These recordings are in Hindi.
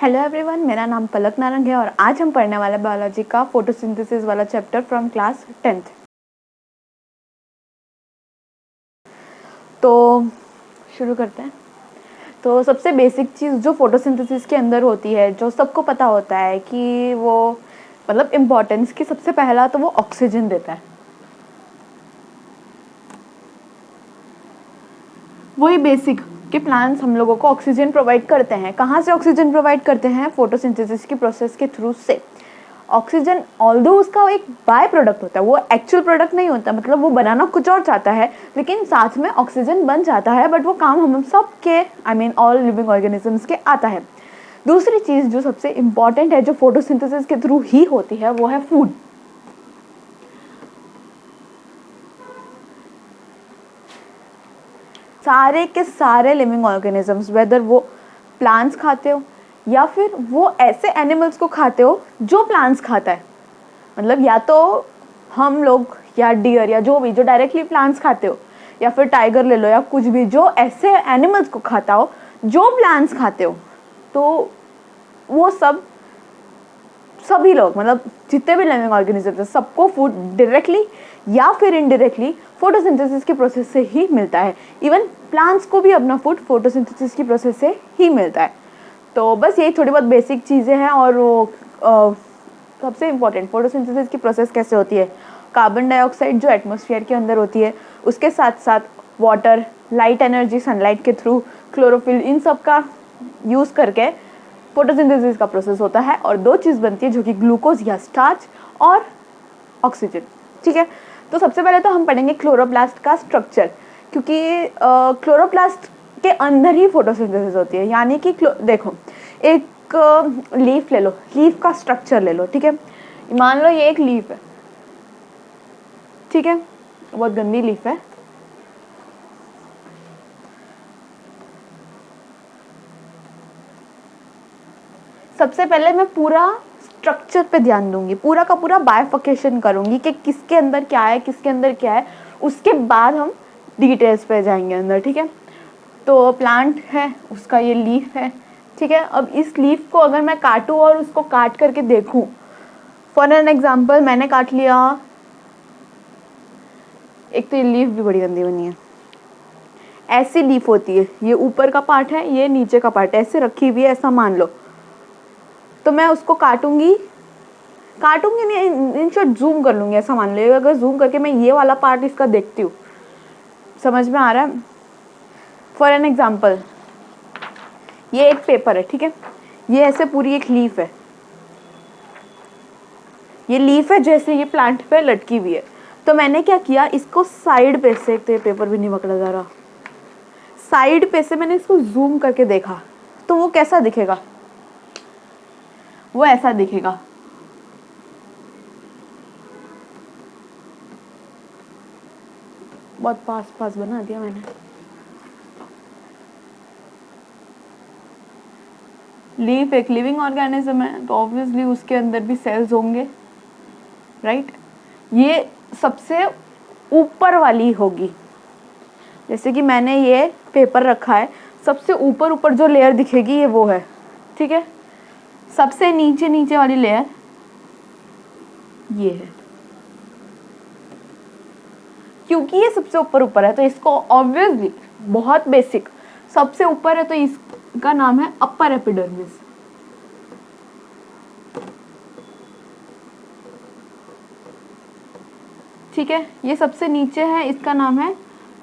हेलो एवरीवन, मेरा नाम पलक नारंग है और आज हम पढ़ने वाले बायोलॉजी का फोटोसिंथेसिस वाला चैप्टर फ्रॉम क्लास 10th। तो शुरू करते हैं। तो सबसे बेसिक चीज़ जो फोटोसिंथेसिस के अंदर होती है, जो सबको पता होता है कि वो मतलब इम्पोर्टेंस की, सबसे पहला तो वो ऑक्सीजन देता है। वही बेसिक कि प्लांट्स हम लोगों को ऑक्सीजन प्रोवाइड करते हैं। कहाँ से ऑक्सीजन प्रोवाइड करते हैं? फोटोसिंथेसिस की प्रोसेस के थ्रू से। ऑक्सीजन ऑल्दो उसका एक बाय प्रोडक्ट होता है, वो एक्चुअल प्रोडक्ट नहीं होता, मतलब वो बनाना कुछ और चाहता है, लेकिन साथ में ऑक्सीजन बन जाता है। बट वो काम हम सब के, I mean all living organisms के आता है। दूसरी चीज़ जो सबसे इम्पॉर्टेंट है, जो फोटोसिंथेसिस के थ्रू ही होती है, वो है फूड। सारे के सारे लिविंग ऑर्गेनिजम्स, वेदर वो प्लांट्स खाते हो या फिर वो ऐसे एनिमल्स को खाते हो जो प्लांट्स खाता है, मतलब या तो हम लोग या डियर या जो भी, जो डायरेक्टली प्लांट्स खाते हो, या फिर टाइगर ले लो या कुछ भी जो ऐसे एनिमल्स को खाता हो जो प्लांट्स खाते हो, तो वो सब सभी लोग, मतलब जितने भी लिविंग ऑर्गेनिजम्स हैं, सबको फूड डायरेक्टली या फिर इनडायरेक्टली फोटोसिंथेसिस की प्रोसेस से ही मिलता है। इवन प्लांट्स को भी अपना फूड फोटोसिंथेसिस की प्रोसेस से ही मिलता है। तो बस यही थोड़ी बहुत बेसिक चीज़ें हैं। और वो सबसे इम्पॉर्टेंट, फोटोसिंथेसिस की प्रोसेस कैसे होती है? कार्बन डाइऑक्साइड जो एटमॉस्फेयर के अंदर होती है, उसके साथ साथ वाटर, लाइट एनर्जी, सनलाइट के थ्रू, क्लोरोफिल, इन सब का यूज़ करके फोटोसिंथेसिस का प्रोसेस होता है। और दो चीज़ बनती है, जो कि ग्लूकोज या स्टार्च और ऑक्सीजन। ठीक है, तो सबसे पहले तो हम पढ़ेंगे क्लोरोप्लास्ट का स्ट्रक्चर, क्योंकि क्लोरोप्लास्ट के अंदर ही फोटोसिंथेसिस होती है। यानी कि देखो, एक लीफ ले लो, लीफ का स्ट्रक्चर ले लो। ठीक है, मान लो ये एक लीफ है, ठीक है, बहुत गंदी लीफ है। सबसे पहले मैं पूरा स्ट्रक्चर पे ध्यान दूंगी, पूरा का पूरा बाइफर्केशन करूंगी कि किसके अंदर क्या है, किसके अंदर क्या है। उसके बाद हम डिटेल्स पे जाएंगे अंदर। ठीक है, तो प्लांट है, उसका ये लीफ है। ठीक है, अब इस लीफ को अगर मैं काटूं और उसको काट करके देखूं, फॉर एन एग्जाम्पल मैंने काट लिया, एक तो ये लीफ भी बड़ी गंदी बनी है, ऐसी लीफ होती है, ये ऊपर का पार्ट है, ये नीचे का पार्ट ऐसे रखी हुई है, ऐसा मान लो। तो मैं उसको काटूंगी नहीं, इन शॉर्ट जूम कर लूंगी, ऐसा मान लो। अगर जूम करके मैं ये वाला पार्ट इसका देखती हूँ, समझ में आ रहा है? फॉर एन एग्जाम्पल, ये एक पेपर है, ठीक है, ये ऐसे पूरी एक लीफ है, ये लीफ है जैसे ये प्लांट पे लटकी हुई है। तो मैंने क्या किया, इसको साइड पे से, तो ये पेपर भी नहीं पकड़ा जा रहा, साइड पे से मैंने इसको जूम करके देखा, तो वो कैसा दिखेगा? वो ऐसा दिखेगा। बहुत पास बना दिया मैंने। लीफ एक लिविंग ऑर्गेनिज्म है, तो ऑब्वियसली उसके अंदर भी सेल्स होंगे, राइट? ये सबसे ऊपर वाली होगी। जैसे कि मैंने ये पेपर रखा है, सबसे ऊपर जो लेयर दिखेगी ये वो है, ठीक है। सबसे नीचे वाली लेयर ये है, क्योंकि ये सबसे ऊपर है तो इसको ऑब्वियसली, बहुत बेसिक, सबसे ऊपर है तो इसका नाम है अपर एपिडर्मिस। ठीक है, ये सबसे नीचे है, इसका नाम है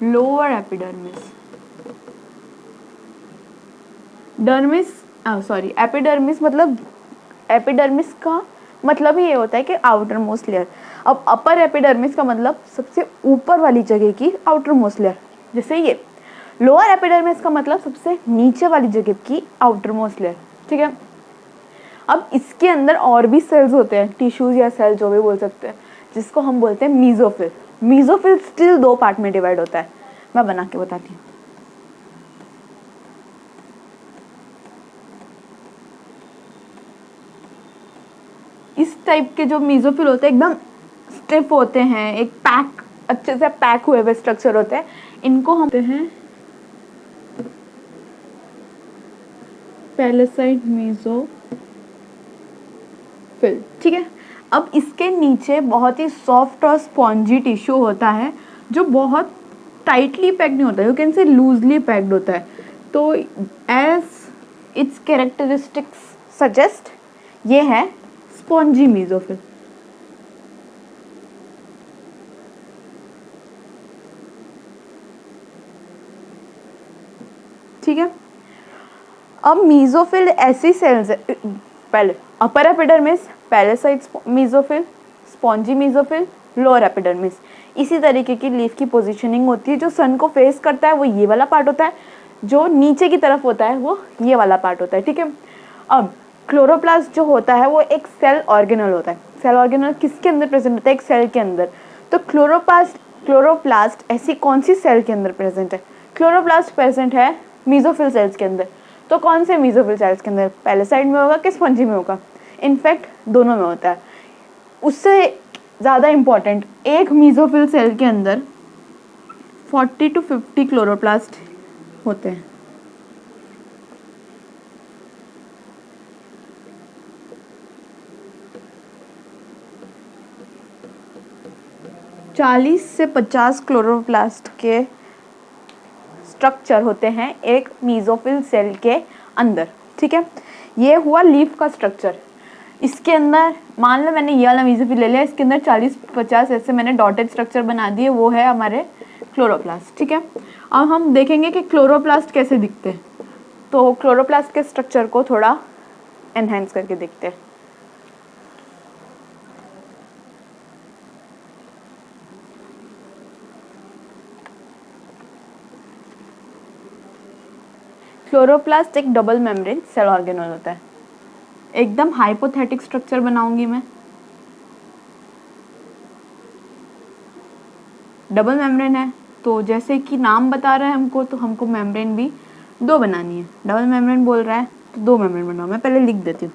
लोअर एपिडर्मिस। एपिडर्मिस मतलब, एपिडर्मिस का मतलब ही ये होता है कि आउटर मोस्ट लेयर। अब अपर एपिडर्मिस का मतलब सबसे ऊपर वाली जगह की आउटर मोस्ट लेयर, जैसे ये। लोअर एपिडर्मिस का मतलब सबसे नीचे वाली जगह की आउटर मोस्ट लेयर। ठीक है, अब इसके अंदर और भी सेल्स होते हैं, टिश्यूज या सेल जो भी बोल सकते हैं, जिसको हम बोलते हैं मीजोफिल। मीजोफिल स्टिल दो पार्ट में डिवाइड होता है, मैं बना के बताती हूँ। इस टाइप के जो मीजोफिल होते हैं एकदम स्टिफ होते हैं, एक पैक, अच्छे से पैक हुए हुए स्ट्रक्चर होते हैं, इनको हम कहते हैं पैलेसाइड मेसोफिल, ठीक है। अब इसके नीचे बहुत ही सॉफ्ट और स्पॉन्जी टिश्यू होता है जो बहुत टाइटली पैक्ड नहीं होता है, you can say loosely packed होता है। तो एज इट्स कैरेक्टरिस्टिक्स सजेस्ट, ये है स्पॉन्जी मेसोफिल। ठीक है। अब मेसोफिल ऐसी सेल्स है, पहले upper epidermis, palisade mesophyll, spongy mesophyll, lower epidermis. इसी तरीके की लीफ की पोजीशनिंग होती है। जो सन को फेस करता है वो ये वाला पार्ट होता है, जो नीचे की तरफ होता है वो ये वाला पार्ट होता है, ठीक है। अब क्लोरोप्लास्ट जो होता है वो एक सेल ऑर्गेनल होता है। सेल ऑर्गेनल किसके अंदर प्रेजेंट होता है? एक सेल के अंदर। तो क्लोरोप्लास्ट ऐसी कौन सी सेल के अंदर प्रेजेंट है? क्लोरोप्लास्ट प्रेजेंट है मेसोफिल सेल्स के अंदर। तो कौन से मेसोफिल सेल्स के अंदर? पैलेसाइड में होगा कि स्पॉन्जी में होगा? इनफैक्ट दोनों में होता है। उससे ज़्यादा इम्पॉर्टेंट, एक मेसोफिल सेल के अंदर 40 to 50 क्लोरोप्लास्ट होते हैं। चालीस से 50 क्लोरोप्लास्ट के स्ट्रक्चर होते हैं एक मेसोफिल सेल के अंदर, ठीक है। ये हुआ लीफ का स्ट्रक्चर। इसके अंदर मान लो मैंने ये वाला मेसोफिल ले लिया, इसके अंदर 40-50 ऐसे मैंने डॉटेड स्ट्रक्चर बना दिए, वो है हमारे क्लोरोप्लास्ट, ठीक है। अब हम देखेंगे कि क्लोरोप्लास्ट कैसे दिखते हैं। तो क्लोरोप्लास्ट के स्ट्रक्चर को थोड़ा एनहेंस करके देखते हैं। क्लोरोप्लास्ट एक डबल मेम्ब्रेन सेल ऑर्गेनल होता है। एकदम हाइपोथेटिक स्ट्रक्चर बनाऊंगी मैं। डबल मेम्ब्रेन है तो जैसे कि नाम बता रहा है हमको, तो हमको मेम्ब्रेन भी दो बनानी है। डबल मेम्ब्रेन बोल रहा है तो दो मेम्ब्रेन बनाओ। मैं पहले लिख देती हूँ,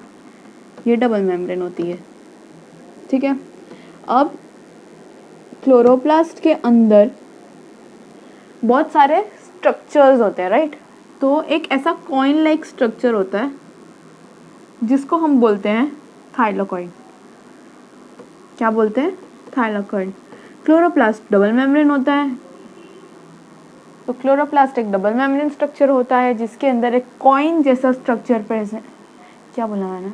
ये डबल मेम्ब्रेन होती है, ठीक है। अब क्लोरोप्लास्ट के अंदर बहुत सारे स्ट्रक्चर्स होते हैं, राइट। तो एक ऐसा कॉइन लाइक स्ट्रक्चर होता है जिसको हम बोलते हैं थाइलाकॉइड। क्या बोलते हैं? थाइलाकॉइड। क्लोरोप्लास्ट डबल मेम्ब्रेन होता है। तो क्लोरोप्लास्ट एक डबल मेम्ब्रेन स्ट्रक्चर होता है जिसके अंदर एक कॉइन जैसा स्ट्रक्चर प्रेजेंट, क्या बोला मैंने?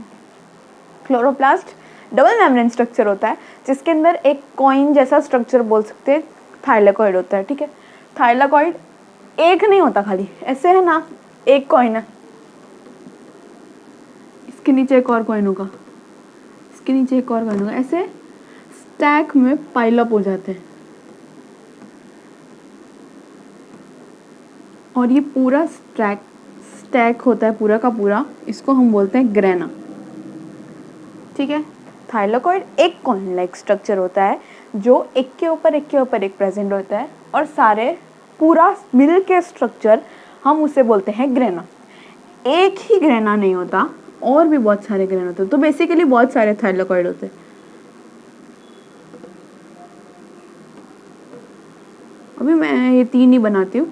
क्लोरोप्लास्ट डबल मेम्ब्रेन स्ट्रक्चर होता है जिसके अंदर एक कॉइन जैसा स्ट्रक्चर बोल सकते हैं, थाइलाकॉइड होता है, ठीक है। थाइलाकॉइड एक नहीं होता, खाली ऐसे है ना, एक कॉइन है, इसके नीचे एक और कॉइन होगा, इसके नीचे एक और कॉइन होगा, ऐसे स्टैक में पाइल अप हो जाते हैं। और ये पूरा स्टैक होता है पूरा का पूरा, इसको हम बोलते हैं ग्रेना, ठीक है। थाइलाकॉइड एक कॉइन लाइक स्ट्रक्चर होता है जो एक के ऊपर एक प्रेजेंट होता है, और सारे पूरा मिल के स्ट्रक्चर हम उसे बोलते हैं ग्रेना। एक ही ग्रेना नहीं होता, और भी बहुत सारे ग्रेन होते हैं। तो बेसिकली बहुत सारे थाइलाकॉइड होते हैं। अभी मैं ये 3 ही बनाती हूँ,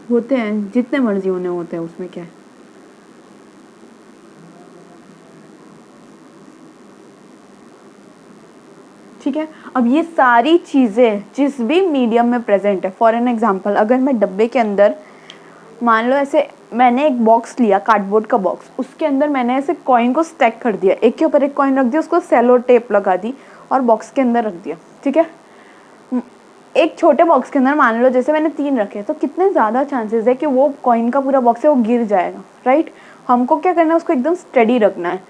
होते हैं जितने मर्जी होने होते हैं, उसमें क्या है। ठीक है। अब ये सारी चीज़ें जिस भी मीडियम में प्रेजेंट है, फॉर एन एग्जांपल अगर मैं डब्बे के अंदर मान लो ऐसे मैंने एक बॉक्स लिया, कार्डबोर्ड का बॉक्स, उसके अंदर मैंने ऐसे कॉइन को स्टैक कर दिया, एक के ऊपर एक कॉइन रख दिया, उसको सेलो टेप लगा दी और बॉक्स के अंदर रख दिया, ठीक है। एक छोटे बॉक्स के अंदर मान लो जैसे मैंने 3 रखे, तो कितने ज़्यादा चांसेस है कि वो कॉइन का पूरा बॉक्स है वो गिर जाएगा, राइट। हमको क्या करना है, उसको एकदम स्टडी रखना है।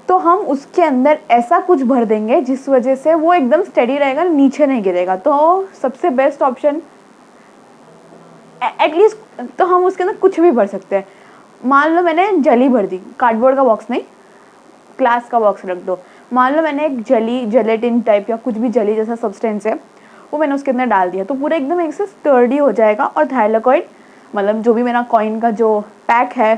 तो हम उसके अंदर ऐसा कुछ भर देंगे जिस वजह से वो एकदम स्टडी रहेगा, नीचे नहीं गिरेगा। तो सबसे बेस्ट ऑप्शन एटलीस्ट, तो हम उसके अंदर कुछ भी भर सकते हैं। मान लो मैंने जली भर दी, कार्डबोर्ड का बॉक्स नहीं, ग्लास का बॉक्स रख दो। मान लो मैंने एक जेलेटिन टाइप या कुछ भी जली जैसा सब्सटेंस है वो मैंने उसके अंदर डाल दिया, तो पूरा एकदम एक से स्टर्डी हो जाएगा, और थाइलाकॉइड मतलब जो भी मेरा कॉइन का जो पैक है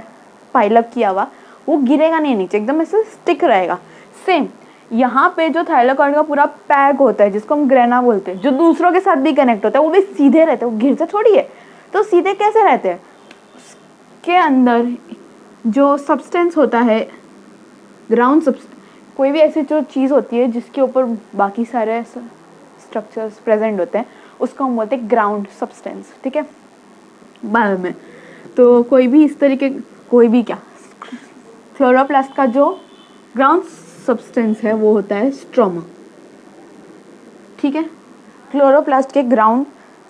पाइलअप किया हुआ, वो गिरेगा नहीं नीचे, एकदम ऐसे स्टिक रहेगा। सेम यहाँ पे जो थाइलाकॉइड का पूरा पैक होता है जिसको हम ग्रेना बोलते हैं, जो दूसरों के साथ भी कनेक्ट होता है, वो भी सीधे रहते हैं, वो गिरते थोड़ी है। तो सीधे कैसे रहते हैं? उसके अंदर जो सब्सटेंस होता है ग्राउंड कोई भी ऐसी जो चीज़ होती है जिसके ऊपर बाकी सारे स्ट्रक्चर्स प्रेजेंट होते हैं उसको हम बोलते हैं ग्राउंड सब्सटेंस, ठीक है, बायो में। तो कोई भी इस तरीके, कोई भी क्या, क्लोरोप्लास्ट का जो ग्राउंड सब्सटेंस है वो होता है स्ट्रोमा, ठीक है। क्लोरोप्लास्ट के ग्राउंड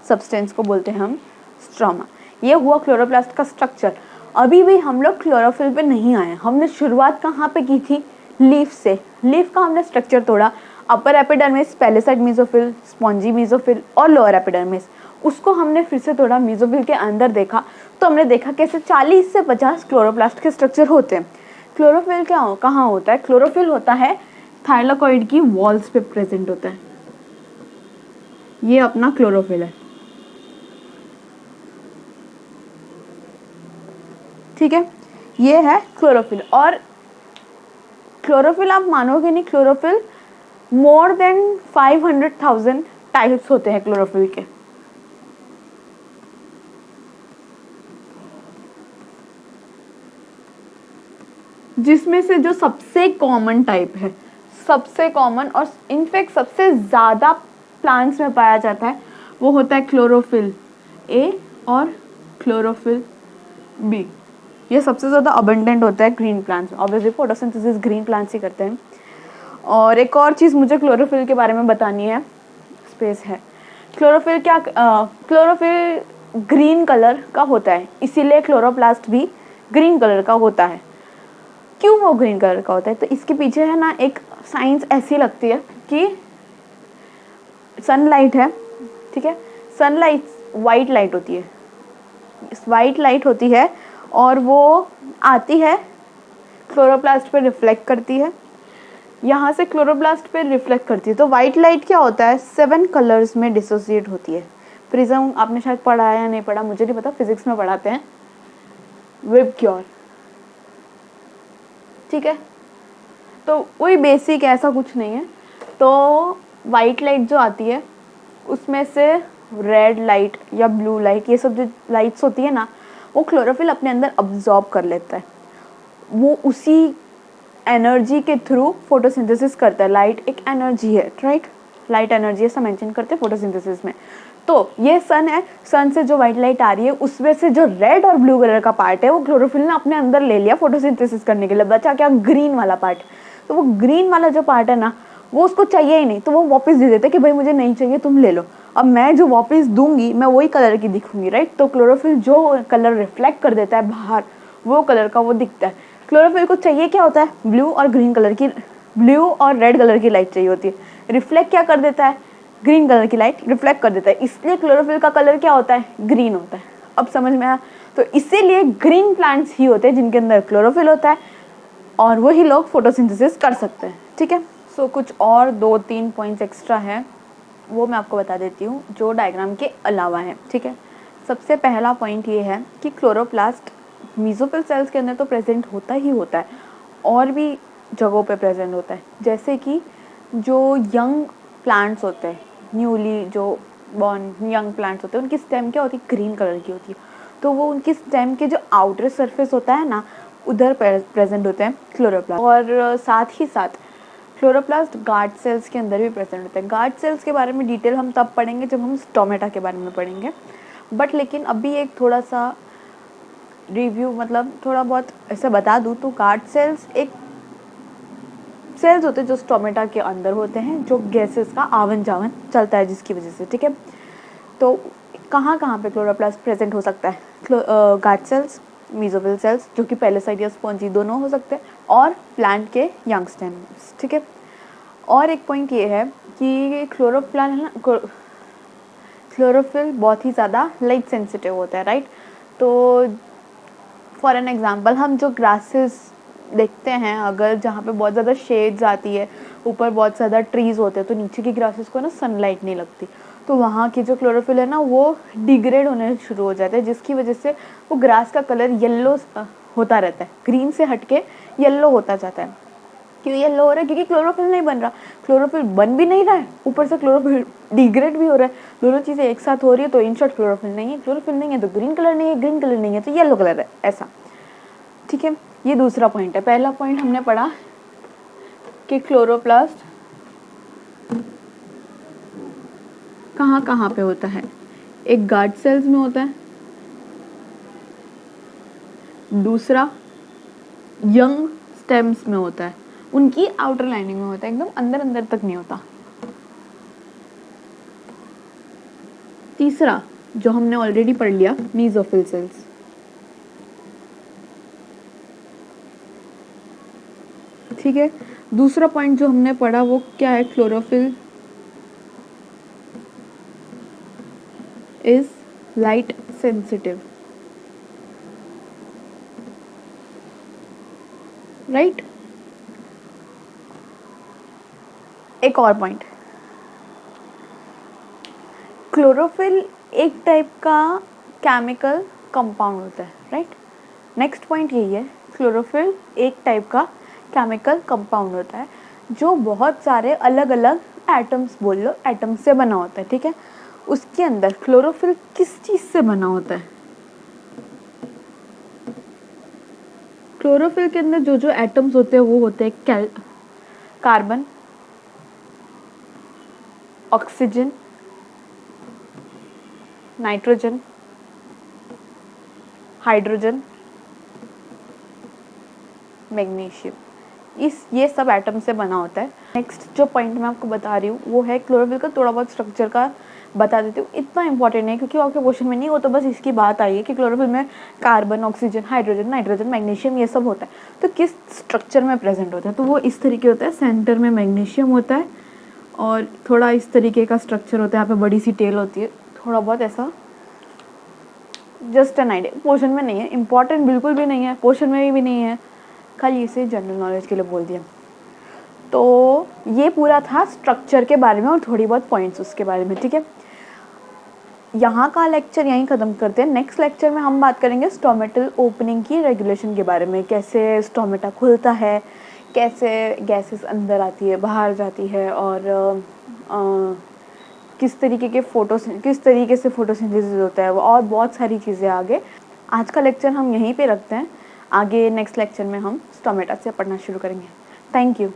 सब्सटेंस को बोलते हैं हम स्ट्रोमा। ये हुआ क्लोरोप्लास्ट का स्ट्रक्चर। अभी भी हम लोग क्लोरोफिल पे नहीं आए। हमने शुरुआत कहाँ पे की थी? लीफ से। लीफ का हमने स्ट्रक्चर तोड़ा, upper epidermis, palisade mesophyll, spongy mesophyll और लोअर एपिडर्मिस, उसको हमने फिर से तोड़ा, मेसोफिल के अंदर देखा तो हमने देखा कैसे 40 से 50 क्लोरोप्लास्ट के स्ट्रक्चर होते हैं। क्लोरोफिल कहाँ होता है? क्लोरोफिल होता है थाइलाकॉइड की वॉल्स पे प्रेजेंट होता है। ये अपना क्लोरोफिल है, ठीक है, ये है क्लोरोफिल। और क्लोरोफिल आप मानोगे नहीं, क्लोरोफिल मोर देन 500,000 टाइप्स होते हैं क्लोरोफिल के। जिसमें से जो सबसे कॉमन टाइप है, सबसे कॉमन और इनफैक्ट सबसे ज़्यादा प्लांट्स में पाया जाता है वो होता है क्लोरोफिल ए और क्लोरोफिल बी। ये सबसे ज़्यादा अबंडेंट होता है ग्रीन प्लांट्स में। ऑब्वियसली फोटोसिंथेसिस ग्रीन प्लांट्स ही करते हैं। और एक और चीज़ मुझे क्लोरोफिल के बारे में बतानी है, स्पेस है। क्लोरोफिल क्लोरोफिल ग्रीन कलर का होता है, इसीलिए क्लोरोप्लास्ट भी ग्रीन कलर का होता है। क्यों वो ग्रीन कलर का होता है? तो इसके पीछे है ना एक साइंस ऐसी लगती है कि सनलाइट है, ठीक है, सनलाइट वाइट लाइट होती है, वाइट लाइट होती है और वो आती है क्लोरोप्लास्ट पे रिफ्लेक्ट करती है, यहाँ से क्लोरोप्लास्ट पे रिफ्लेक्ट करती है। तो वाइट लाइट क्या होता है? 7 कलर्स में डिसोसिएट होती है। प्रिज्म आपने शायद पढ़ा है या नहीं पढ़ा, मुझे नहीं पता, फिजिक्स में पढ़ाते हैं, विबग्योर, ठीक है। तो वही बेसिक, ऐसा कुछ नहीं है। तो वाइट लाइट जो आती है उसमें से रेड लाइट या ब्लू लाइट, ये सब जो लाइट्स होती है ना, वो क्लोरोफिल अपने अंदर अब्जॉर्ब कर लेता है। वो उसी एनर्जी के थ्रू फोटोसिंथेसिस करता है। लाइट एक एनर्जी है, राइट, लाइट एनर्जी ऐसा मेंशन करते हैं फोटोसिंथेसिस में। तो ये सन है, सन से जो वाइट लाइट आ रही है उसमें से जो रेड और ब्लू कलर का पार्ट है वो क्लोरोफिल ने अपने अंदर ले लिया फोटोसिंथेसिस करने के लिए। बचा क्या? ग्रीन वाला पार्ट। तो वो ग्रीन वाला जो पार्ट है ना, वो उसको चाहिए ही नहीं, तो वो वापस दे देते कि भाई मुझे नहीं चाहिए, तुम ले लो। अब मैं जो वापस दूंगी मैं वही कलर की दिखूंगी, राइट। तो क्लोरोफिल जो कलर रिफ्लेक्ट कर देता है बाहर, वो कलर का वो दिखता है। क्लोरोफिल को चाहिए क्या होता है? ब्लू और ग्रीन कलर की, ब्लू और रेड कलर की लाइट चाहिए होती है। रिफ्लेक्ट क्या कर देता है? ग्रीन कलर की लाइट रिफ्लेक्ट कर देता है, इसलिए क्लोरोफिल का कलर क्या होता है? ग्रीन होता है। अब समझ में आया? तो इसीलिए ग्रीन प्लांट्स ही होते हैं जिनके अंदर क्लोरोफिल होता है और वही लोग फोटोसिंथेसिस कर सकते हैं, ठीक है। सो कुछ और 2-3 पॉइंट्स एक्स्ट्रा है, वो मैं आपको बता देती हूँ जो डायग्राम के अलावा है, ठीक है। सबसे पहला पॉइंट ये है कि क्लोरोप्लास्ट मेसोफिल सेल्स के अंदर तो प्रेजेंट होता ही होता है, और भी जगहों पे प्रेजेंट होता है। जैसे कि जो यंग प्लांट्स होते हैं, न्यूली जो बॉर्न यंग प्लांट्स होते हैं, उनकी स्टेम क्या होती है? ग्रीन कलर की होती है। तो वो उनकी स्टेम के जो आउटर सरफेस होता है ना, उधर प्रेजेंट होते हैं क्लोरोप्लास्ट। और साथ ही साथ क्लोरोप्लास्ट गार्ड सेल्स के अंदर भी प्रेजेंट होते हैं। गार्ड सेल्स के बारे में डिटेल हम तब पढ़ेंगे जब हम स्टोमेटा के बारे में पढ़ेंगे, बट लेकिन अभी एक थोड़ा सा रिव्यू, मतलब थोड़ा बहुत ऐसे बता दूँ तो गार्ड सेल्स एक सेल्स होते हैं जो स्टोमेटा के अंदर होते हैं, जो गैसेस का आवन जावन चलता है जिसकी वजह से, ठीक है। तो कहाँ कहाँ पे क्लोरोप्लास्ट प्रेजेंट हो सकता है? गार्ड सेल्स, मेसोफिल सेल्स जो कि पैलिसाइड या स्पॉन्जी दोनों हो सकते हैं, और प्लांट के यंग स्टेम्स, ठीक है। और एक पॉइंट ये है कि क्लोरोफिल बहुत ही ज़्यादा लाइट सेंसिटिव होता है, राइट। तो फॉर एन एग्जांपल हम जो ग्रासेस देखते हैं, अगर जहाँ पे बहुत ज़्यादा शेड्स आती है, ऊपर बहुत ज़्यादा ट्रीज़ होते हैं, तो नीचे की ग्रासेस को ना सनलाइट नहीं लगती, तो वहाँ की जो क्लोरोफिल है ना वो डिग्रेड होने शुरू हो जाता है, जिसकी वजह से वो ग्रास का कलर येलो होता रहता है, ग्रीन से हटके येलो होता जाता है। क्यों येलो हो रहा है? क्योंकि क्लोरोफिल नहीं बन रहा, क्लोरोफिल बन भी नहीं रहा है, ऊपर से क्लोरोफिल डिग्रेड भी हो रहा है। दोनों चीज़ें एक साथ हो रही है, तो इन शॉर्ट क्लोरोफिल नहीं है, क्लोरोफिल नहीं है तो ग्रीन कलर नहीं है, ग्रीन कलर नहीं है तो येलो कलर है, ऐसा। ठीक है, ये दूसरा पॉइंट है। पहला पॉइंट हमने पढ़ा कि क्लोरोप्लास्ट कहाँ कहाँ पे होता है। एक गार्ड सेल्स में होता है, दूसरा यंग स्टेम्स में होता है, उनकी आउटर लाइनिंग में होता है, एकदम अंदर अंदर तक नहीं होता। तीसरा जो हमने ऑलरेडी पढ़ लिया, मीजोफिल सेल्स। ठीक है, दूसरा पॉइंट जो हमने पढ़ा वो क्या है, chlorophyll is light sensitive, right. एक और पॉइंट, क्लोरोफिल एक टाइप का केमिकल कंपाउंड होता है, राइट। नेक्स्ट पॉइंट यही है, क्लोरोफिल एक टाइप का केमिकल कंपाउंड होता है जो बहुत सारे अलग अलग एटम्स, बोल लो एटम्स से बना होता है, ठीक है। उसके अंदर क्लोरोफिल किस चीज से बना होता है, क्लोरोफिल के अंदर जो जो एटम्स होते हैं वो होते हैं carbon, oxygen, nitrogen, hydrogen, magnesium. ये सब एटम से बना होता है। नेक्स्ट जो पॉइंट मैं आपको बता रही हूँ वो है क्लोरोफिल का थोड़ा बहुत स्ट्रक्चर का बता देती हूँ। इतना इंपॉर्टेंट है क्योंकि आपके क्वेश्चन में नहीं हो, तो बस इसकी बात आई है कि क्लोरोफिल में carbon, oxygen, hydrogen, nitrogen, magnesium ये सब होता है। तो किस स्ट्रक्चर में प्रेजेंट होता है, तो वो इस तरीके होता है। सेंटर में मैग्नीशियम होता है और थोड़ा इस तरीके का स्ट्रक्चर होता है, यहाँ पे बड़ी सी टेल होती है, थोड़ा बहुत ऐसा, जस्ट एन आइडिया। पोर्शन में नहीं है, इंपॉर्टेंट बिल्कुल भी नहीं है, पोर्शन में भी नहीं है, खाली इसे जनरल नॉलेज के लिए बोल दिया। तो ये पूरा था स्ट्रक्चर के बारे में और थोड़ी बहुत पॉइंट्स उसके बारे में, ठीक है। यहाँ का लेक्चर यहीं ख़त्म करते हैं। नेक्स्ट लेक्चर में हम बात करेंगे स्टोमेटल ओपनिंग की रेगुलेशन के बारे में, कैसे स्टोमेटा खुलता है, कैसे गैसेस अंदर आती है, बाहर जाती है, और किस तरीके से फोटोसिंथेसिस होता है, और बहुत सारी चीज़ें आगे। आज का लेक्चर हम यहीं पे रखते हैं, आगे नेक्स्ट लेक्चर में हम स्टोमेटा से पढ़ना शुरू करेंगे। Thank you.